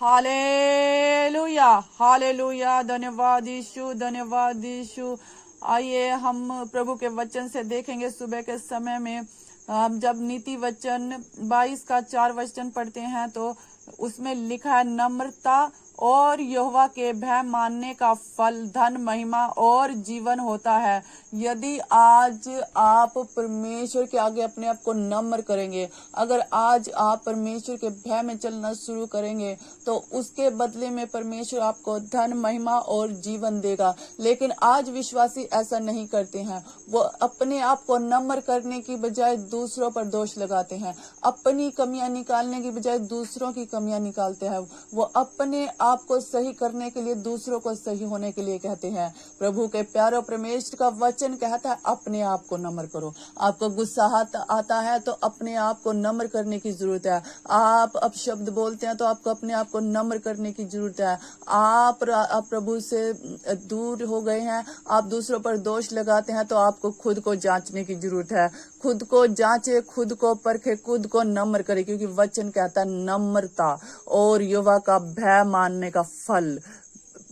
Hallelujah, hallelujah. धन्यवाद यीशु, धन्यवाद यीशु। आइए हम प्रभु के वचन से देखेंगे सुबह के समय में। हम जब नीति वचन 22 का 4 वचन पढ़ते हैं तो उसमें लिखा है, नम्रता और यहोवा के भय मानने का फल धन, महिमा और जीवन होता है। यदि आज आप परमेश्वर के आगे अपने आप को नम्र करेंगे, अगर आज आप परमेश्वर के भय में चलना शुरू करेंगे तो उसके बदले में परमेश्वर आपको धन, महिमा और जीवन देगा। लेकिन आज विश्वासी ऐसा नहीं करते हैं। वो अपने आप को नम्र करने की बजाय दूसरों पर दोष लगाते हैं। अपनी कमियां निकालने की बजाय दूसरों की कमियां निकालते हैं। वो अपने आप को सही करने के लिए दूसरों को सही होने के लिए कहते हैं। प्रभु के प्यारो, परमेश्वर का वचन कहता है, अपने आप को नम्र करो। आपको गुस्सा आता है तो अपने आप को नम्र करने की जरूरत है। आप अपशब्द बोलते हैं तो आपको अपने आप को नम्र करने की जरूरत है। आप प्रभु से दूर हो गए हैं, आप दूसरों पर दोष लगाते हैं तो आपको खुद को जांचने की जरूरत है। खुद को जांचे, खुद को परखे, खुद को नम्र करे, क्योंकि वचन कहता है नम्रता और यहोवा का भय मानने का फल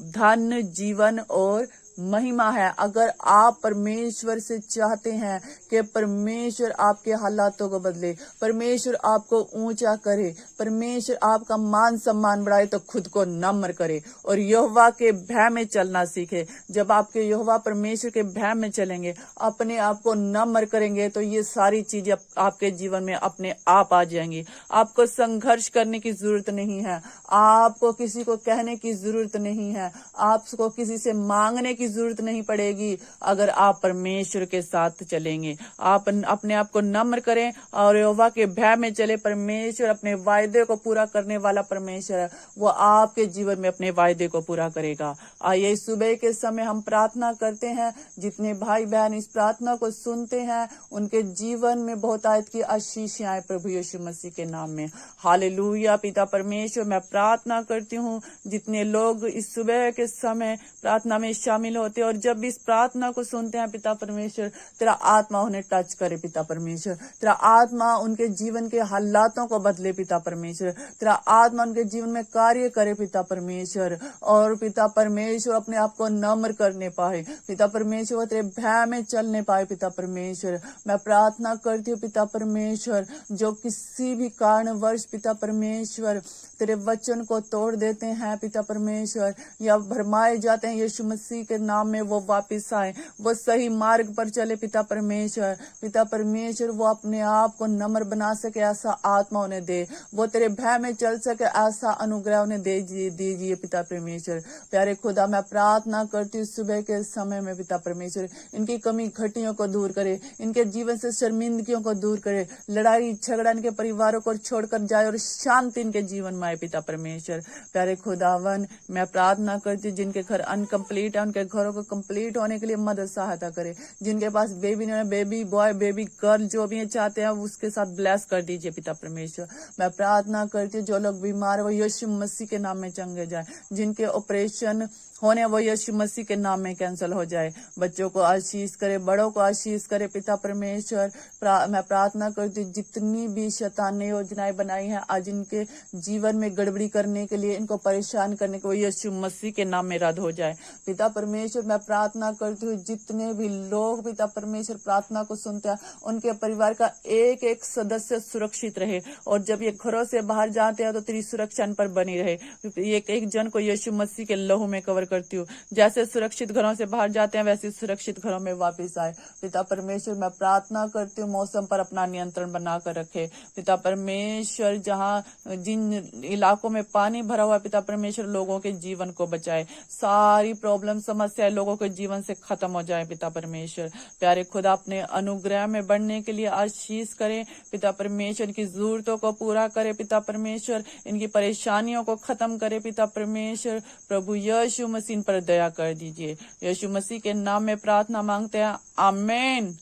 धन, जीवन और महिमा है। अगर आप परमेश्वर से चाहते हैं कि परमेश्वर आपके हालातों को बदले, परमेश्वर आपको ऊंचा करे, परमेश्वर आपका मान सम्मान बढ़ाए, तो खुद को नम्र करे और यहोवा के भय में चलना सीखे। जब आपके यहोवा परमेश्वर के भय में चलेंगे, अपने आप को नम्र करेंगे, तो ये सारी चीजें आपके जीवन में अपने आप आ जाएंगी। आपको संघर्ष करने की जरूरत नहीं है, आपको किसी को कहने की जरूरत नहीं है, आपको किसी से मांगने की जरूरत नहीं पड़ेगी। अगर आप परमेश्वर के साथ चलेंगे, आप अपने आप को नम्र करें और यहोवा के भय में चले। परमेश्वर अपने वायदे को पूरा करने वाला परमेश्वर है, वो आपके जीवन में अपने वायदे को पूरा करेगा। आइए सुबह के समय हम प्रार्थना करते हैं। जितने भाई बहन इस प्रार्थना को सुनते हैं, उनके जीवन में बहुत आयत की आशीष आए प्रभु यीशु मसीह के नाम में। हालेलुया। पिता परमेश्वर, मैं प्रार्थना करती हूँ जितने लोग इस सुबह के समय प्रार्थना में शामिल होते और जब इस प्रार्थना को सुनते हैं, पिता परमेश्वर तेरा आत्मा उन्हें टच करे। पिता परमेश्वर तेरा आत्मा उनके जीवन के हालातों को बदले। पिता परमेश्वर तेरा आत्मा उनके जीवन में कार्य करे। पिता परमेश्वर, और पिता परमेश्वर अपने आप को नम्र करने पाए। पिता परमेश्वर वो तेरे भय में चलने पाए। पिता परमेश्वर मैं प्रार्थना करती हूँ पिता परमेश्वर, जो किसी भी कारणवश पिता परमेश्वर तेरे वचन को तोड़ देते हैं पिता परमेश्वर, या भरमाए जाते हैं, यीशु मसीह के नाम में वो वापस आए, वो सही मार्ग पर चले। पिता परमेश्वर, पिता परमेश्वर वो अपने आप को नम्र बना सके, ऐसा आत्मा उन्हें दे। वो तेरे भय में चल सके, ऐसा अनुग्रह उन्हें दे दीजिए पिता परमेश्वर। प्यारे खुदा, मैं प्रार्थना करती हूँ सुबह के समय में पिता परमेश्वर इनकी कमी घटियों को दूर करे, इनके जीवन से शर्मिंदगियों को दूर करे, लड़ाई झगड़ा इनके परिवारों को छोड़कर जाए और शांति इनके जीवन में आए। पिता परमेश्वर प्यारे खुदावन, मैं प्रार्थना करती हूँ जिनके घर अनकम्प्लीट है, उनके घरों को कंप्लीट होने के लिए मदद सहायता करे। जिनके पास बेबी नहीं है, बेबी बॉय बेबी गर्ल जो भी चाहते हैं उसके साथ ब्लेस कर दीजिए पिता परमेश्वर। मैं प्रार्थना करती हूँ जो लोग बीमार है वो यीशु मसीह के नाम में चंगे जाए, जिनके ऑपरेशन होने वो यीशु मसीह के नाम में कैंसिल हो जाए। बच्चों को आशीष करे, बड़ों को आशीष करे पिता परमेश्वर। मैं प्रार्थना करती हूँ जितनी भी शैतान ने योजनाएं बनाई हैं आज इनके जीवन में गड़बड़ी करने के लिए, इनको परेशान करने के, वो यीशु मसीह के नाम में रद्द हो जाए। पिता परमेश्वर मैं प्रार्थना करती हूँ जितने भी लोग पिता परमेश्वर प्रार्थना को सुनते हैं, उनके परिवार का एक एक सदस्य सुरक्षित रहे, और जब ये घरों से बाहर जाते हैं तो तेरी सुरक्षा इन पर बनी रहे। एक एक जन को यीशु मसीह के लहू में कवर करती हूँ। जैसे सुरक्षित घरों से बाहर जाते हैं वैसे सुरक्षित घरों में वापस आए। पिता परमेश्वर मैं प्रार्थना करती हूँ मौसम पर अपना नियंत्रण बनाकर रखे। पिता परमेश्वर जहाँ जिन इलाकों में पानी भरा हुआ है पिता परमेश्वर लोगों के जीवन को बचाए, सारी प्रॉब्लम समस्याएं लोगों के जीवन से खत्म हो जाए। पिता परमेश्वर प्यारे खुदा अपने अनुग्रह में बढ़ने के लिए आशीष करें। पिता परमेश्वर इनकी जरूरतों को पूरा करे। पिता परमेश्वर इनकी परेशानियों को खत्म करे। पिता परमेश्वर प्रभु यीशु मसीह पर दया कर दीजिए। यीशु मसीह के नाम में प्रार्थना मांगते हैं, आमीन।